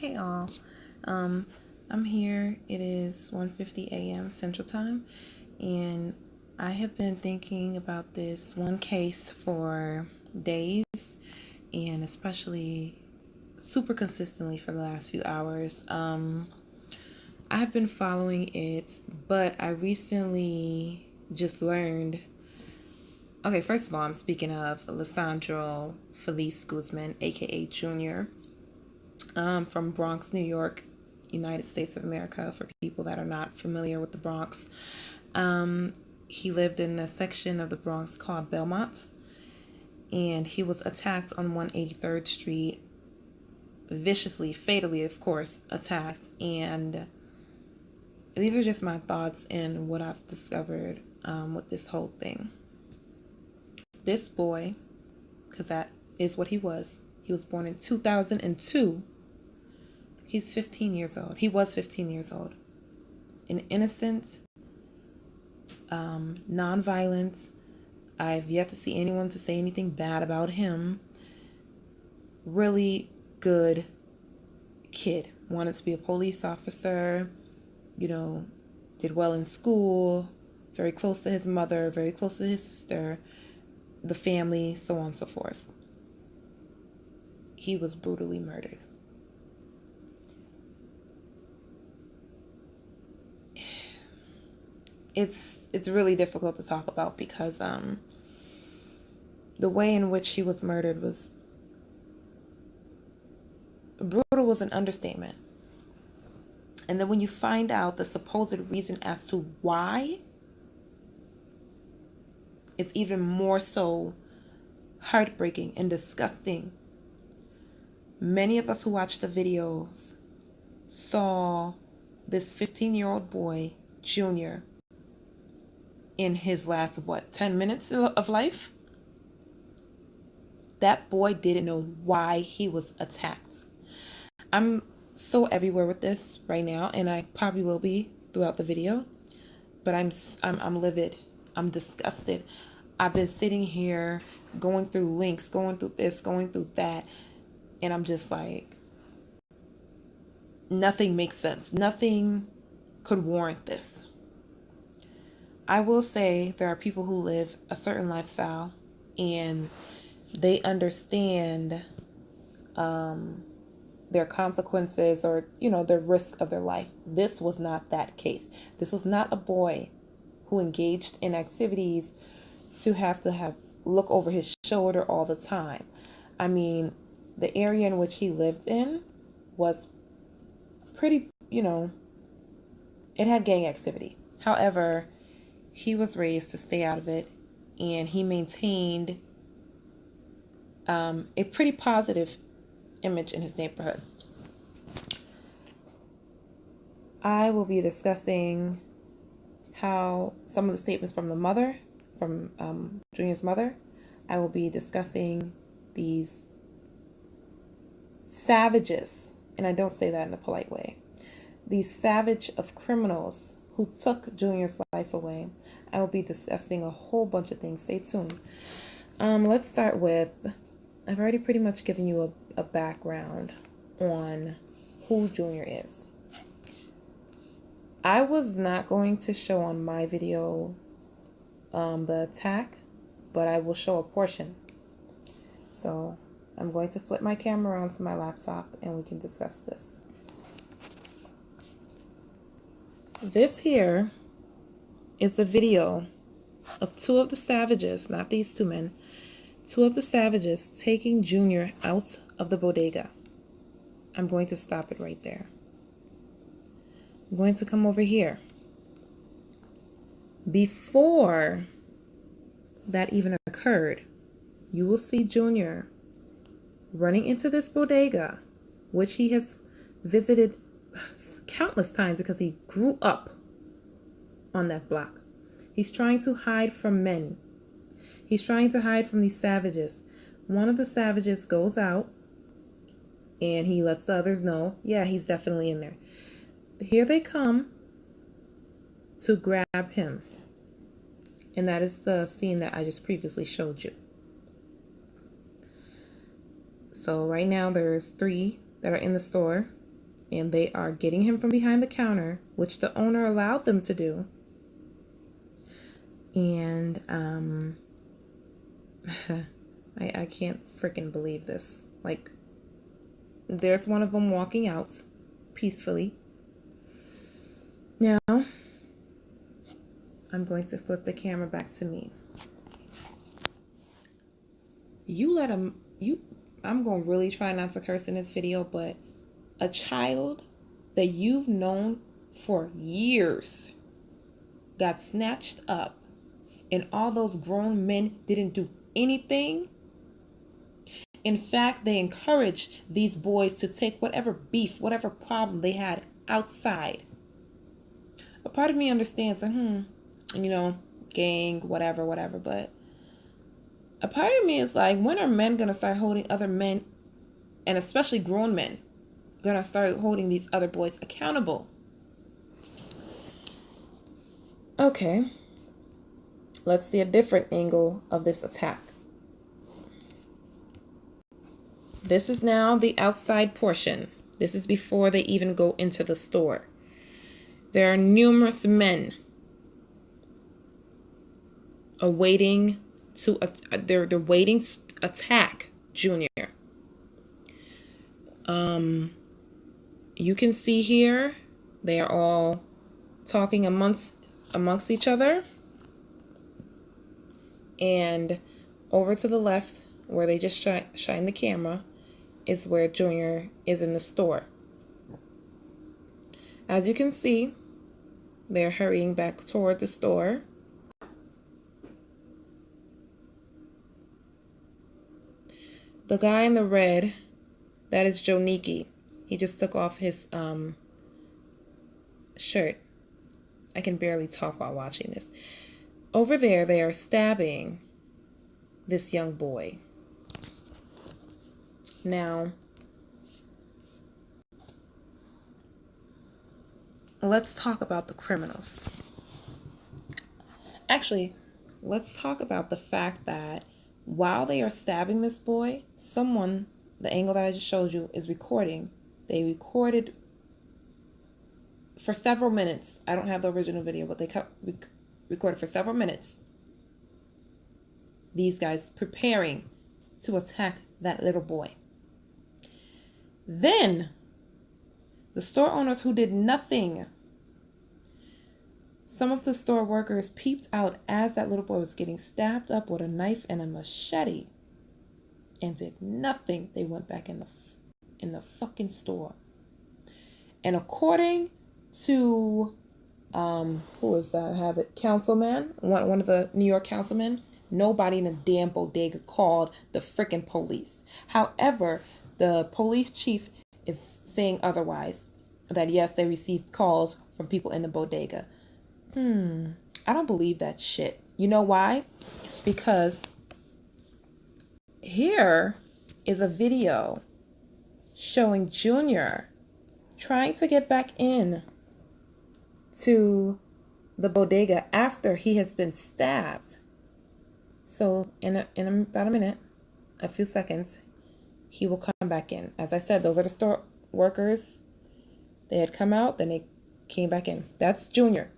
Hey all, I'm here. It is 1:50 a.m. Central Time, and I have been thinking about this one case for days, and especially super consistently for the last few hours. I have been following it, but I recently just learned. Okay, first of all, I'm speaking of Lesandro Feliz Guzman, aka Junior, from Bronx, New York, United States of America, for people that are not familiar with the Bronx. He lived in a section of the Bronx called Belmont, and he was attacked on 183rd Street, viciously, fatally, of course, attacked. And these are just my thoughts and what I've discovered with this whole thing. This boy, because that is what he was born in 2002. He's 15 years old. He was 15 years old. An innocent, non-violent. I've yet to see anyone to say anything bad about him. Really good kid. Wanted to be a police officer. Did well in school. Very close to his mother. Very close to his sister. The family, so on and so forth. He was brutally murdered. It's really difficult to talk about because the way in which he was murdered was brutal, was an understatement. And then when you find out the supposed reason as to why, it's even more so heartbreaking and disgusting. Many of us who watched the videos saw this 15-year-old boy, Junior, in his last, 10 minutes of life? That boy didn't know why he was attacked. I'm so everywhere with this right now, and I probably will be throughout the video, but I'm livid. I'm disgusted. I've been sitting here going through links, going through this, going through that, and I'm just like, nothing makes sense. Nothing could warrant this. I will say there are people who live a certain lifestyle and they understand their consequences or, the risk of their life. This was not that case. This was not a boy who engaged in activities to have look over his shoulder all the time. I mean, the area in which he lived in was pretty, it had gang activity. However, he was raised to stay out of it, and he maintained a pretty positive image in his neighborhood. I will be discussing how some of the statements from the mother, from Junior's mother. I will be discussing these savages, and I don't say that in a polite way, these savage of criminals who took Junior's life away. I will be discussing a whole bunch of things. Stay tuned. Let's start with, I've already pretty much given you a background on who Junior is. I was not going to show on my video the attack, but I will show a portion. So I'm going to flip my camera around to my laptop and we can discuss this. This here is the video of two of the savages, not these two men, two of the savages taking Junior out of the bodega. I'm going to stop it right there. I'm going to come over here. Before that even occurred, you will see Junior running into this bodega, which he has visited countless times because he grew up on that block. He's trying to hide from men. He's trying to hide from these savages. One of the savages goes out and he lets the others know, yeah, he's definitely in there. Here they come to grab him. And that is the scene that I just previously showed you. So right now there's 3 that are in the store. and they are getting him from behind the counter, which the owner allowed them to do. And I can't freaking believe this. Like, there's one of them walking out peacefully. Now, I'm going to flip the camera back to me. I'm going to really try not to curse in this video, but a child that you've known for years got snatched up, and all those grown men didn't do anything. In fact, they encouraged these boys to take whatever beef, whatever problem they had outside. A part of me understands, gang, whatever, but a part of me is like, when are men going to start holding other men, and especially grown men, going to start holding these other boys accountable? Okay, let's see a different angle of this attack. This is now the outside portion. This is before they even go into the store. There are numerous men waiting to attack Junior. You can see here they are all talking amongst each other, and over to the left where they just shine the camera is where Junior is in the store. As you can see, they're hurrying back toward the store. The guy in the red, that is Joniki. He just took off his shirt. I can barely talk while watching this. Over there, they are stabbing this young boy. Now, let's talk about the criminals. Actually, let's talk about the fact that while they are stabbing this boy, someone, the angle that I just showed you, is recording. They recorded for several minutes. I don't have the original video, but they recorded for several minutes these guys preparing to attack that little boy. Then, the store owners who did nothing, some of the store workers peeped out as that little boy was getting stabbed up with a knife and a machete and did nothing. They went back in the fucking store. And according to, who is that? I have it, councilman, one of the New York councilmen, nobody in a damn bodega called the freaking police. However, the police chief is saying otherwise, that yes, they received calls from people in the bodega. I don't believe that shit. You know why? Because here is a video showing Junior trying to get back in to the bodega after he has been stabbed. So in about a minute, a few seconds, he will come back in. As I said, those are the store workers. They had come out, then they came back in. That's Junior.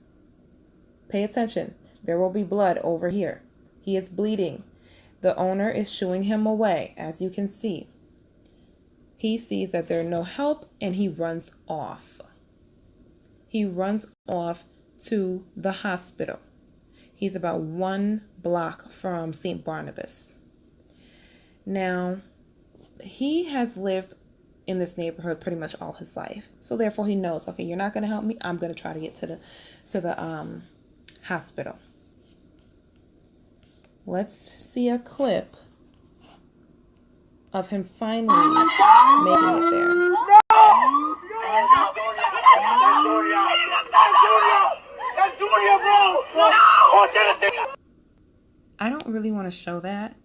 Pay attention. There will be blood over here. He is bleeding. The owner is shooing him away, as you can see. He sees that there's no help, and he runs off. He runs off to the hospital. He's about 1 block from St. Barnabas. Now, he has lived in this neighborhood pretty much all his life. So therefore he knows, okay, you're not going to help me. I'm going to try to get to the hospital. Let's see a clip of him finally making it there. I don't really want to show that,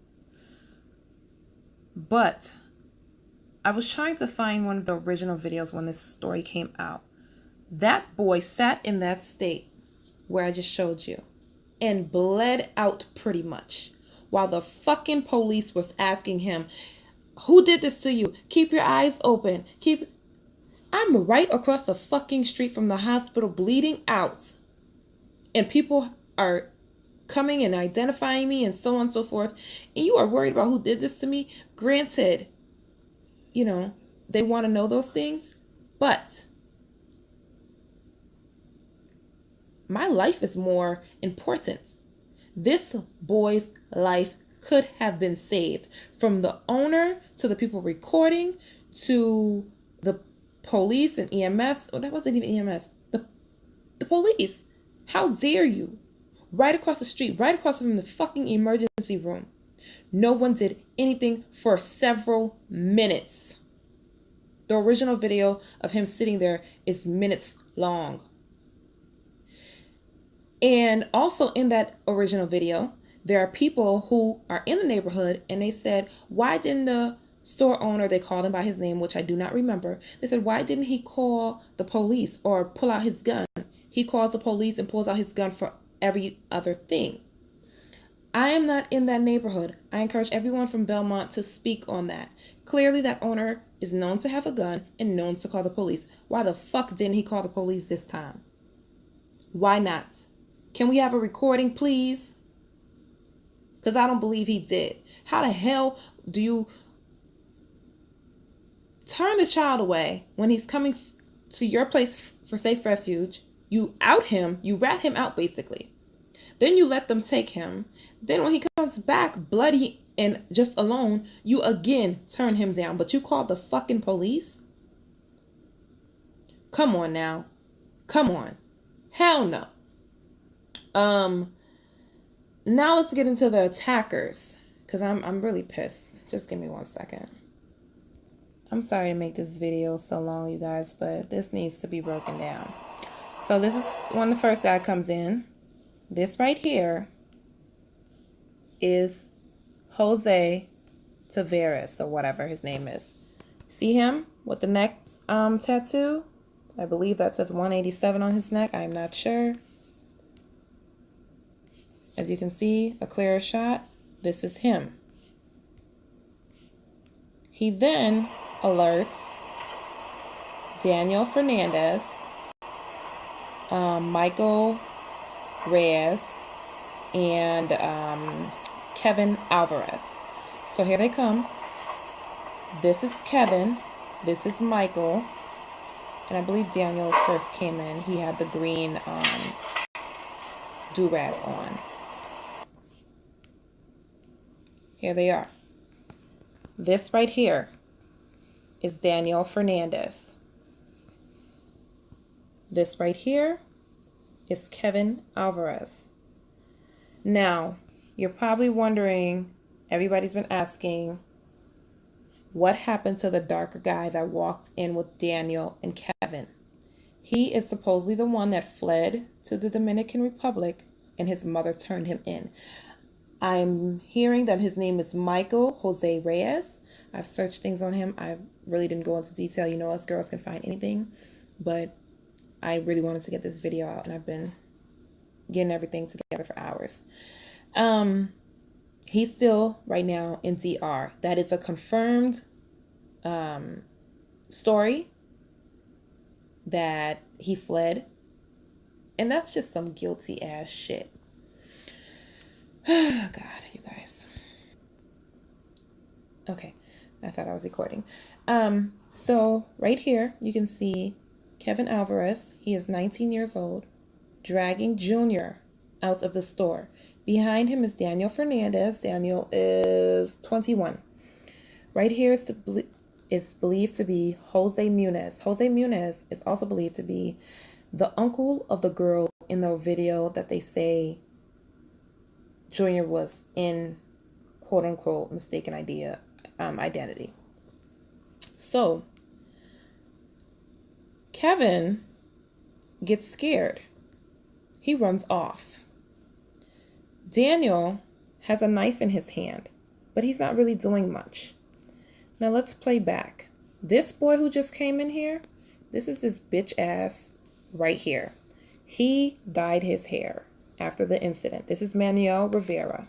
but I was trying to find one of the original videos when this story came out. That boy sat in that state where I just showed you and bled out pretty much while the fucking police was asking him, who did this to you? Keep your eyes open. I'm right across the fucking street from the hospital bleeding out. And people are coming and identifying me and so on and so forth. And you are worried about who did this to me. Granted, you know, they want to know those things. But my life is more important. This boy's life could have been saved. From the owner to the people recording to the police and EMS. Oh, that wasn't even EMS. The police. How dare you? Right across the street, right across from the fucking emergency room. No one did anything for several minutes. The original video of him sitting there is minutes long. And also in that original video, there are people who are in the neighborhood and they said, why didn't the store owner, they called him by his name, which I do not remember. They said, why didn't he call the police or pull out his gun? He calls the police and pulls out his gun for every other thing. I am not in that neighborhood. I encourage everyone from Belmont to speak on that. Clearly that owner is known to have a gun and known to call the police. Why the fuck didn't he call the police this time? Why not? Can we have a recording, please? Because I don't believe he did. How the hell do you turn the child away when he's coming to your place for safe refuge? You out him. You rat him out, basically. Then you let them take him. Then when he comes back bloody and just alone, you again turn him down. But you called the fucking police? Come on now. Come on. Hell no. Now let's get into the attackers. Because I'm really pissed. Just give me 1 second. I'm sorry to make this video so long, you guys, but this needs to be broken down. So this is when the first guy comes in. This right here is Jose Tavares, or whatever his name is. See him with the neck tattoo? I believe that says 187 on his neck. I'm not sure. As you can see, a clearer shot. This is him. He then alerts Danel Fernandez, Michael Reyes, and Kevin Alvarez. So here they come. This is Kevin. This is Michael. And I believe Daniel first came in. He had the green durag on. Here they are. This right here is Danel Fernandez. This right here is Kevin Alvarez. Now, you're probably wondering, everybody's been asking, what happened to the darker guy that walked in with Daniel and Kevin? He is supposedly the one that fled to the Dominican Republic and his mother turned him in. I'm hearing that his name is Michael Jose Reyes. I've searched things on him. I really didn't go into detail. You know, us girls can find anything. But I really wanted to get this video out, and I've been getting everything together for hours. He's still right now in DR. That is a confirmed story that he fled. And that's just some guilty ass shit. God, you guys. Okay, I thought I was recording. So right here, you can see Kevin Alvarez. He is 19 years old, dragging Junior out of the store. Behind him is Danel Fernandez. Daniel is 21. Right here is believed to be Jose Muniz. Jose Muniz is also believed to be the uncle of the girl in the video that they say Junior was in, quote unquote, mistaken identity. So Kevin gets scared. He runs off. Daniel has a knife in his hand, but he's not really doing much. Now let's play back. This boy who just came in here, this is this bitch ass right here. He dyed his hair after the incident. This is Manuel Rivera.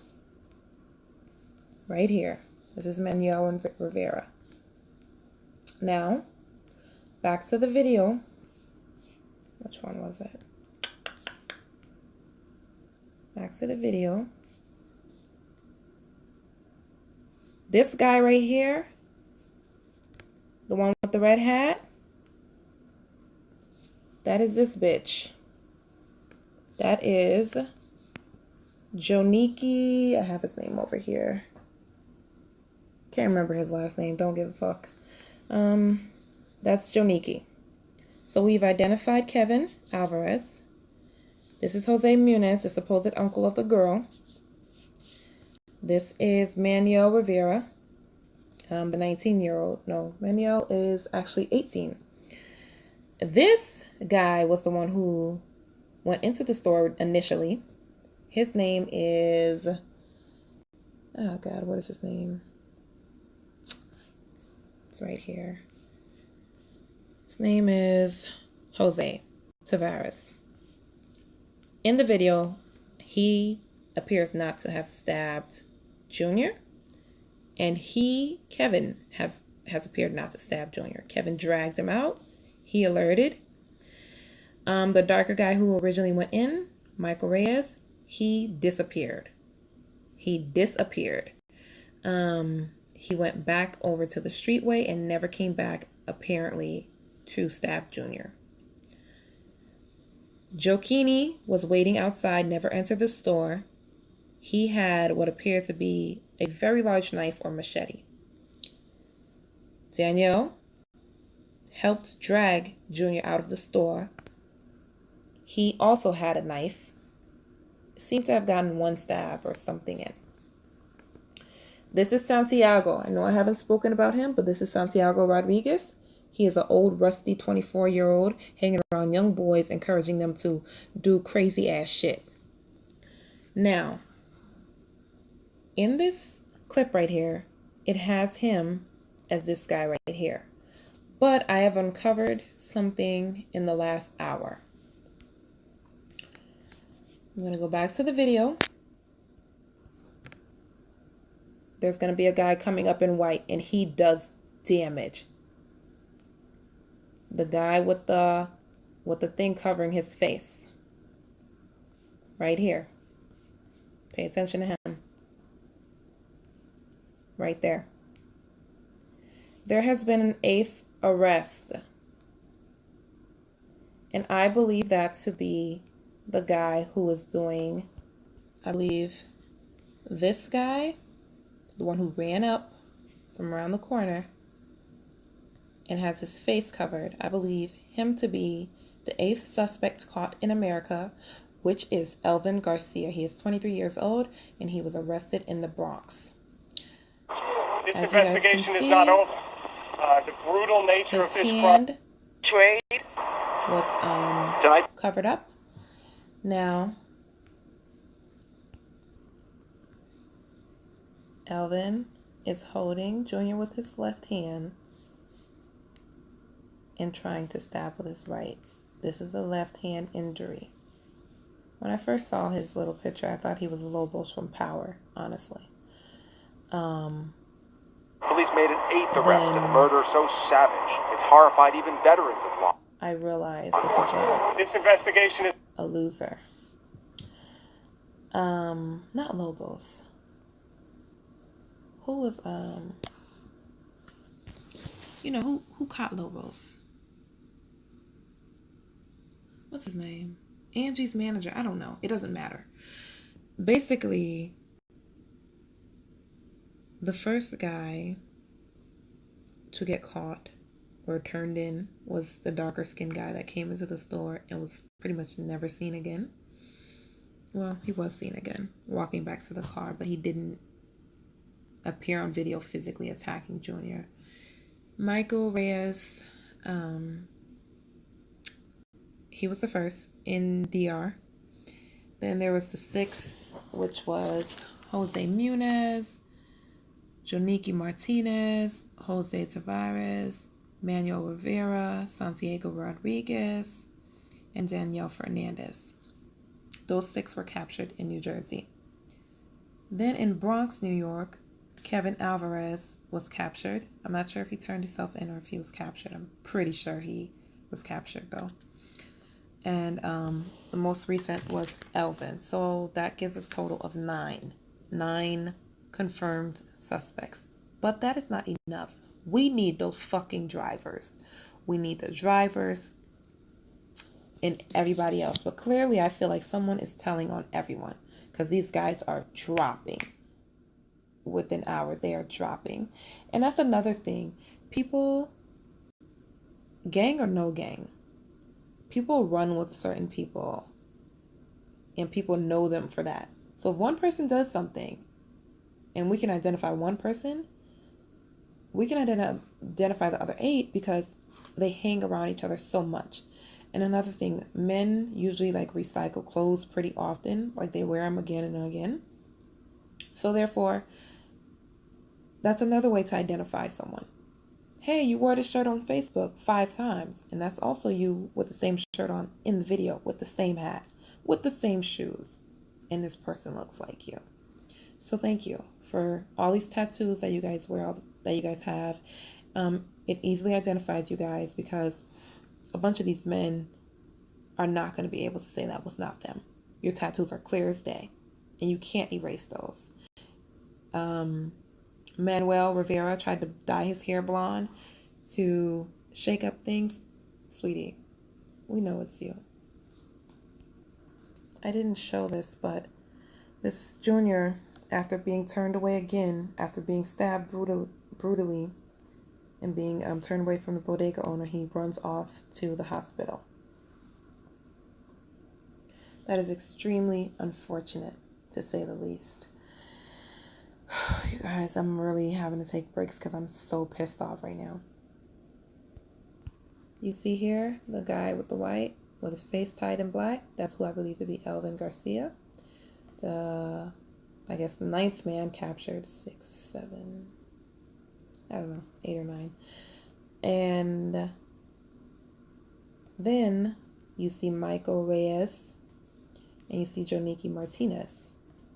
Right here. This is Manuel Rivera. Now, back to the video. Which one was it? Back to the video. This guy right here, the one with the red hat, that is this bitch. That is Joniki. I have his name over here. Can't remember his last name. Don't give a fuck. That's Joniki. So we've identified Kevin Alvarez. This is Jose Muniz, the supposed uncle of the girl. This is Manuel Rivera, the 19-year-old. No, Manuel is actually 18. This guy was the one who went into the store initially. His name is... Oh, God, what is his name? It's right here. His name is Jose Tavares. In the video, he appears not to have stabbed Junior, and Kevin, has appeared not to stab Junior. Kevin dragged him out. He alerted. The darker guy who originally went in, Manuel Rivera, he disappeared. He went back over to the streetway and never came back, apparently, to stab Junior. Joniki was waiting outside, never entered the store. He had what appeared to be a very large knife or machete. Daniel helped drag Junior out of the store. He also had a knife. Seemed to have gotten one stab or something in. This is Santiago. I know I haven't spoken about him, but this is Santiago Rodriguez. He is an old, rusty 24-year-old hanging around young boys, encouraging them to do crazy-ass shit. Now, in this clip right here, it has him as this guy right here. But I have uncovered something in the last hour. I'm going to go back to the video. There's going to be a guy coming up in white, and he does damage. The guy with the thing covering his face. Right here. Pay attention to him. Right there. There has been an 8th arrest. And I believe that to be the guy who was doing, I believe, this guy, the one who ran up from around the corner and has his face covered. I believe him to be the 8th suspect caught in America, which is Elvin Garcia. He is 23 years old, and he was arrested in the Bronx. This investigation is not over. The brutal nature of this crime trade was covered up. Now, Elvin is holding Junior with his left hand and trying to stab with his right. This is a left hand injury. When I first saw his little picture, I thought he was Lobos from Power, honestly. Police made an 8th arrest in a murder so savage, it's horrified even veterans of law. I realized this investigation is a loser. Not Lobos. Who was who caught Lobos? What's his name? Angie's manager. I don't know. It doesn't matter. Basically, the first guy to get caught or turned in was the darker skinned guy that came into the store and was pretty much never seen again. Well, he was seen again walking back to the car, but he didn't appear on video physically attacking Junior. Manuel Rivera, he was the first in DR. Then there was the 6th, which was Jose Muniz, Joniki Martinez, Jose Tavares, Manuel Rivera, Santiago Rodriguez, and Danel Fernandez. Those 6 were captured in New Jersey. Then in Bronx, New York, Kevin Alvarez was captured. I'm not sure if he turned himself in or if he was captured. I'm pretty sure he was captured though. And the most recent was Elvin. So that gives a total of 9 confirmed suspects. But that is not enough. We need those fucking drivers. We need the drivers and everybody else. But clearly I feel like someone is telling on everyone, because these guys are dropping. Within hours, they are dropping. And that's another thing. People, gang or no gang, people run with certain people. And people know them for that. So if one person does something, and we can identify one person, we can identify the other 8 because they hang around each other so much. And another thing, men usually like recycle clothes pretty often. Like they wear them again and again. So therefore, that's another way to identify someone. Hey, you wore this shirt on Facebook 5 times. And that's also you with the same shirt on in the video, with the same hat, with the same shoes. And this person looks like you. So thank you for all these tattoos that you guys wear, that you guys have. It easily identifies you guys because a bunch of these men are not going to be able to say that was not them. Your tattoos are clear as day. And you can't erase those. Manuel Rivera tried to dye his hair blonde to shake up things. Sweetie, we know it's you. I didn't show this, but this Junior, after being turned away again, after being stabbed brutally and being turned away from the bodega owner, he runs off to the hospital. That is extremely unfortunate, to say the least. You guys, I'm really having to take breaks because I'm so pissed off right now. You see here, the guy with the white, with his face tied in black, that's who I believe to be Elvin Garcia. The, I guess, the 9th man captured, 6, 7, I don't know, 8 or 9. And then you see Michael Reyes and you see Joniki Martinez.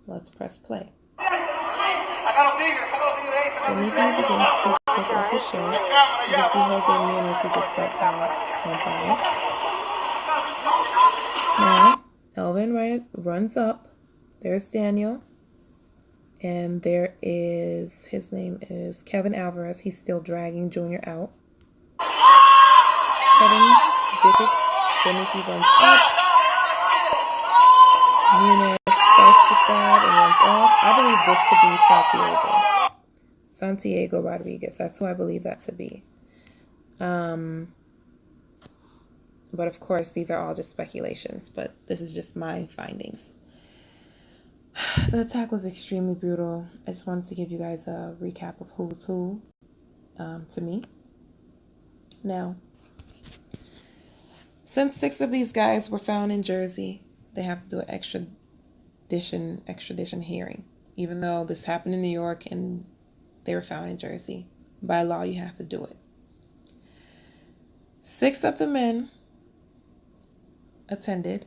Let's press play. Joniki begins to take off his shirt. You can see Jose Muniz, who just went by. Now, Elvin runs up. There's Daniel. And there is, his name is Kevin Alvarez. He's still dragging Junior out. Kevin ditches. Joniki runs up. Muniz starts to stab and runs off. I believe this to be Santiago Rodriguez. That's who I believe that to be. But of course, these are all just speculations, but this is just my findings. The attack was extremely brutal. I just wanted to give you guys a recap of who's who to me. Now, since 6 of these guys were found in Jersey, they have to do an extradition hearing. Even though this happened in New York and they were found in Jersey. By law, you have to do it. 6 of the men attended.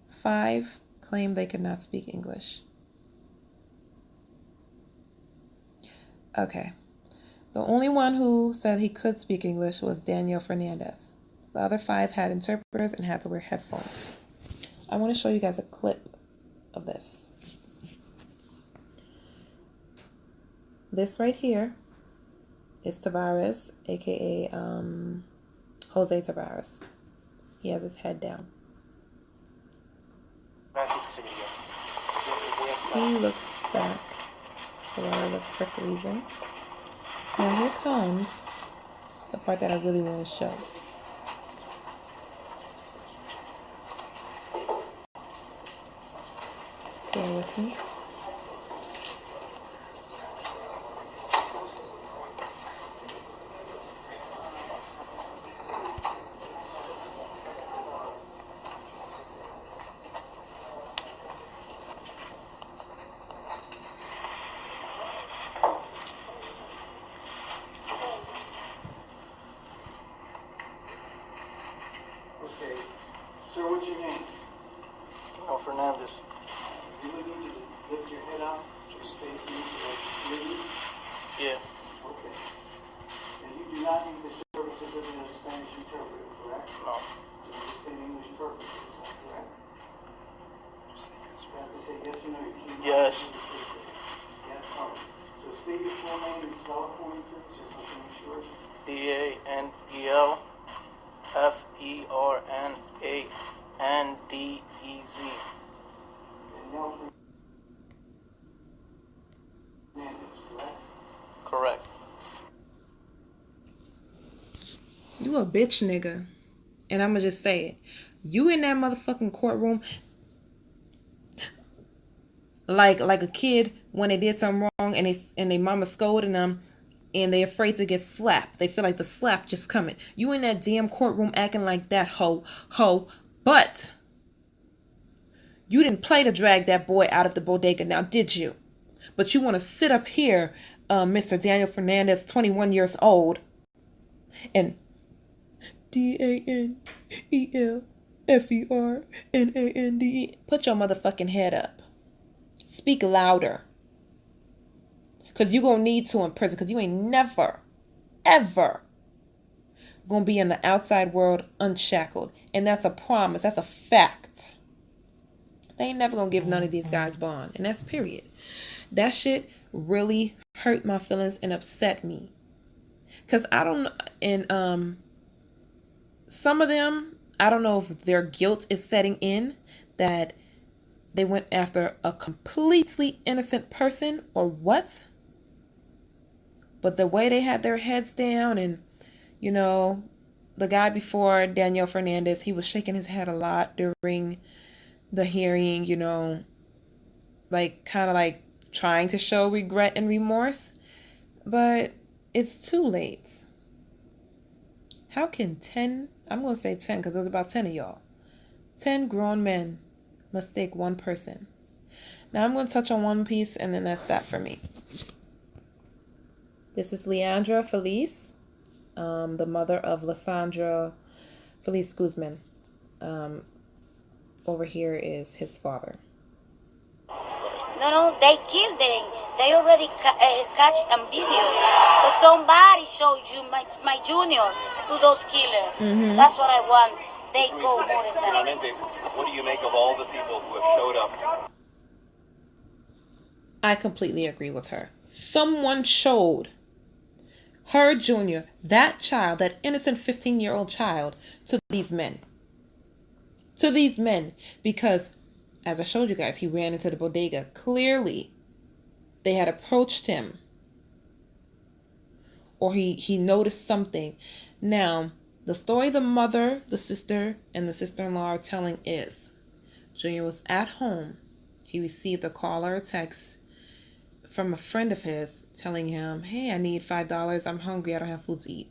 5 claimed they could not speak English. Okay. The only one who said he could speak English was Danel Fernandez. The other 5 had interpreters and had to wear headphones. I want to show you guys a clip of this. This right here is Tavares, aka Jose Tavares. He has his head down. He looks back for whatever frick reason. Now here comes the part that I really want to show. Bear with me. Sir, what's your name? Danel Fernandez. You look into Danel Fernandez. Correct. You a bitch nigga. And I'ma just say it. You in that motherfucking courtroom like a kid when they did something wrong and they mama scolding them and they afraid to get slapped. They feel like the slap just coming. You in that damn courtroom acting like that hoe. But you didn't play to drag that boy out of the bodega now, did you? But you want to sit up here, Mr. Danel Fernandez, 21 years old, and DANELFERNANDE. Put your motherfucking head up. Speak louder. Because you're going to need to in prison. Because you ain't never, ever going to be in the outside world unshackled. And that's a promise. That's a fact. They ain't never going to give none of these guys bond. And that's period. That shit really hurt my feelings and upset me. Because I don't know. And some of them, I don't know if their guilt is setting in that they went after a completely innocent person or what. But the way they had their heads down and, you know, the guy before Danel Fernandez, he was shaking his head a lot during the hearing, you know, like kind of like trying to show regret and remorse. But it's too late. How can 10, I'm going to say 10 because there's about 10 of y'all, 10 grown men mistake one person? Now I'm going to touch on one piece and then that's that for me. This is Leandra Feliz, the mother of Lesandro Feliz Guzman. Over here is his father. No, they killed them. They already catch on video. But somebody showed you my junior to those killers. Mm-hmm. That's what I want. They go more than that. What do you make of all the people who have showed up? I completely agree with her. Someone showed her junior, that child, that innocent 15-year-old child, to these men. To these men. Because, as I showed you guys, he ran into the bodega. Clearly, they had approached him. Or he noticed something. Now, the story the mother, the sister, and the sister-in-law are telling is, Junior was at home. He received a call or a text from a friend of his telling him, hey, I need $5. I'm hungry. I don't have food to eat.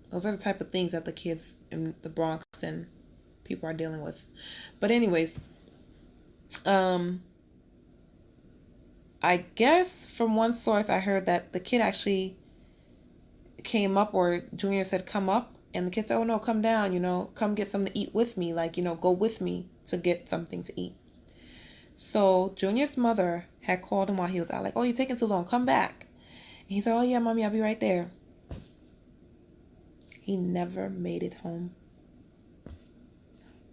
Those are the type of things that the kids in the Bronx and people are dealing with. But anyways, I guess from one source I heard that the kid actually came up, or Junior said come up, and the kid said, oh no, come down, you know, come get something to eat with me, like, you know, go with me to get something to eat. So Junior's mother had called him while he was out, like, oh, you're taking too long, come back. And he said, oh yeah, mommy, I'll be right there. He never made it home.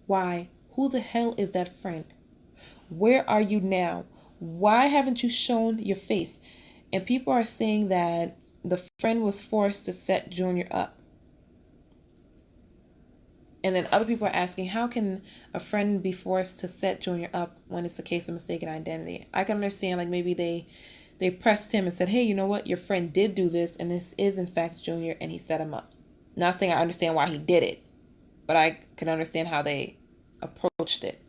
Why? Who the hell is that friend? Where are you now? Why haven't you shown your face? And people are saying that the friend was forced to set Junior up. And then other people are asking, how can a friend be forced to set Junior up when it's a case of mistaken identity? I can understand, like, maybe they pressed him and said, hey, you know what? Your friend did do this, and this is, in fact, Junior, and he set him up. Not saying I understand why he did it, but I can understand how they approached it.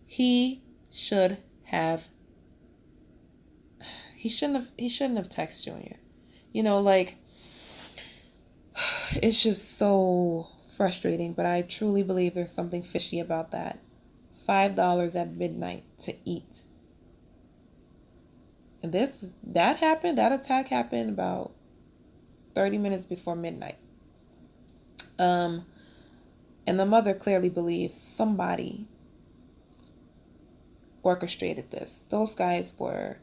He shouldn't have texted Junior. You know, like, it's just so frustrating, but I truly believe there's something fishy about that. $5 at midnight to eat. And that attack happened about 30 minutes before midnight. And the mother clearly believes somebody orchestrated this. Those guys were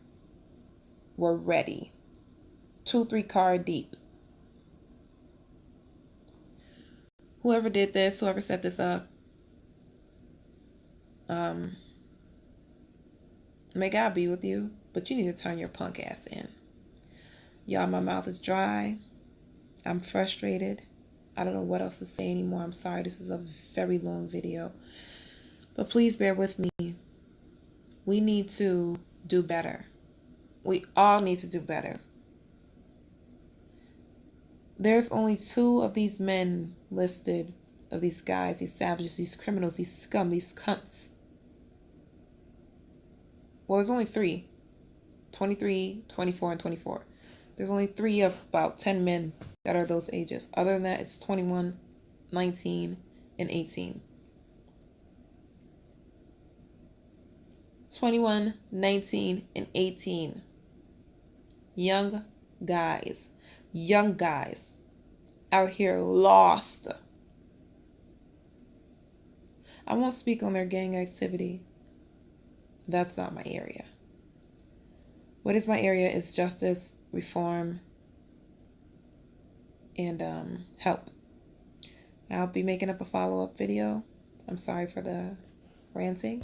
ready. 2-3 car deep. Whoever did this, whoever set this up, may God be with you, but you need to turn your punk ass in. Y'all, my mouth is dry. I'm frustrated. I don't know what else to say anymore. I'm sorry. This is a very long video. But please bear with me. We need to do better. We all need to do better. There's only 2 of these men listed, of these guys, these savages, these criminals, these scum, these cunts. Well, there's only 3. 23, 24, and 24. There's only 3 of about 10 men that are those ages. Other than that, it's 21, 19, and 18. 21, 19, and 18. Young guys. Young guys. Out here lost. I won't speak on their gang activity. That's not my area. What is my area is justice, reform, and help. I'll be making up a follow-up video. I'm sorry for the ranting.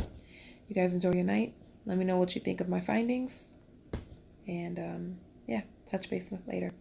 You guys enjoy your night. Let me know what you think of my findings. And yeah, touch base later.